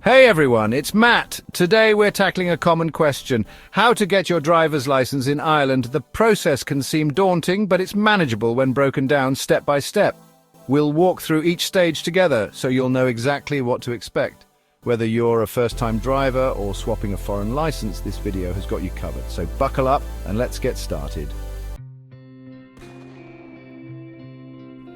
Hey everyone, it's Matt. Today we're tackling a common question. How to get your driver's license in Ireland. The process can seem daunting, but it's manageable when broken down step by step. We'll walk through each stage together so you'll know exactly what to expect. Whether you're a first-time driver or swapping a foreign license, this video has got you covered. So buckle up and let's get started.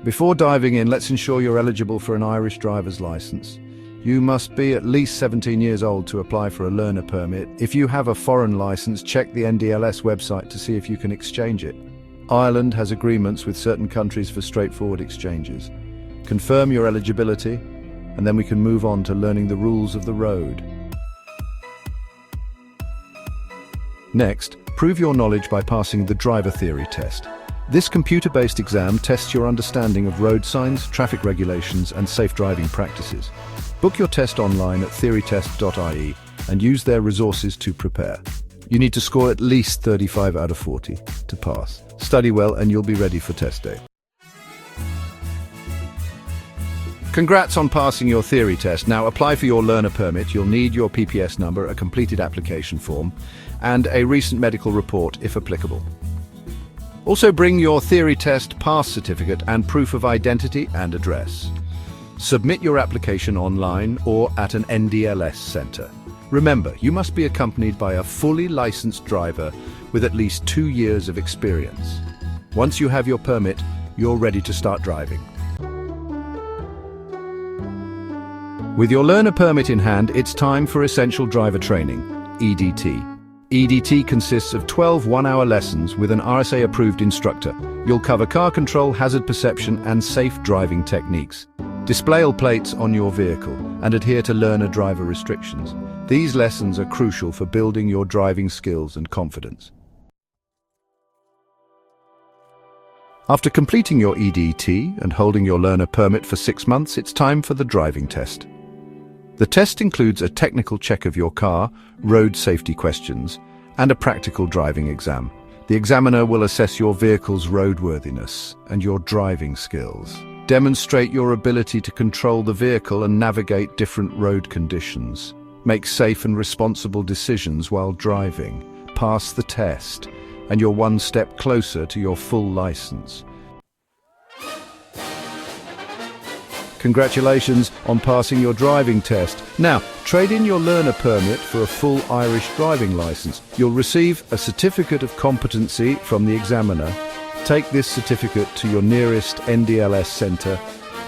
Before diving in, let's ensure you're eligible for an Irish driver's license. You must be at least 17 years old to apply for a learner permit. If you have a foreign license, check the NDLS website to see if you can exchange it. Ireland has agreements with certain countries for straightforward exchanges. Confirm your eligibility, and then we can move on to learning the rules of the road. Next, prove your knowledge by passing the driver theory test. This computer-based exam tests your understanding of road signs, traffic regulations, and safe driving practices. Book your test online at theorytest.ie and use their resources to prepare. You need to score at least 35 out of 40 to pass. Study well and you'll be ready for test day. Congrats on passing your theory test. Now apply for your learner permit. You'll need your PPS number, a completed application form, and a recent medical report if applicable. Also bring your theory test pass certificate and proof of identity and address. Submit your application online or at an NDLS centre. Remember, you must be accompanied by a fully licensed driver with at least 2 years of experience. Once you have your permit, you're ready to start driving. With your learner permit in hand, it's time for essential driver training, EDT. EDT consists of 12 one-hour lessons with an RSA-approved instructor. You'll cover car control, hazard perception, and safe driving techniques. Display plates on your vehicle and adhere to learner driver restrictions. These lessons are crucial for building your driving skills and confidence. After completing your EDT and holding your learner permit for 6 months, it's time for the driving test. The test includes a technical check of your car, road safety questions, and a practical driving exam. The examiner will assess your vehicle's roadworthiness and your driving skills. Demonstrate your ability to control the vehicle and navigate different road conditions. Make safe and responsible decisions while driving. Pass the test, and you're one step closer to your full license. Congratulations on passing your driving test. Now, trade in your learner permit for a full Irish driving license. You'll receive a certificate of competency from the examiner. Take this certificate to your nearest NDLS centre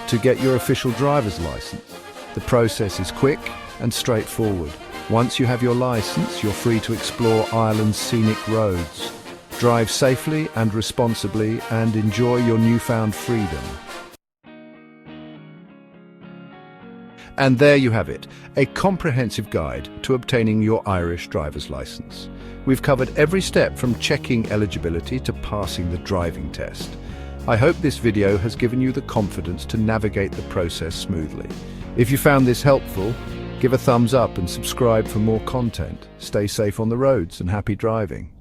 to get your official driver's license. The process is quick and straightforward. Once you have your license, you're free to explore Ireland's scenic roads. Drive safely and responsibly and enjoy your newfound freedom. And there you have it, a comprehensive guide to obtaining your Irish driver's license. We've covered every step from checking eligibility to passing the driving test. I hope this video has given you the confidence to navigate the process smoothly. If you found this helpful, give a thumbs up and subscribe for more content. Stay safe on the roads and happy driving.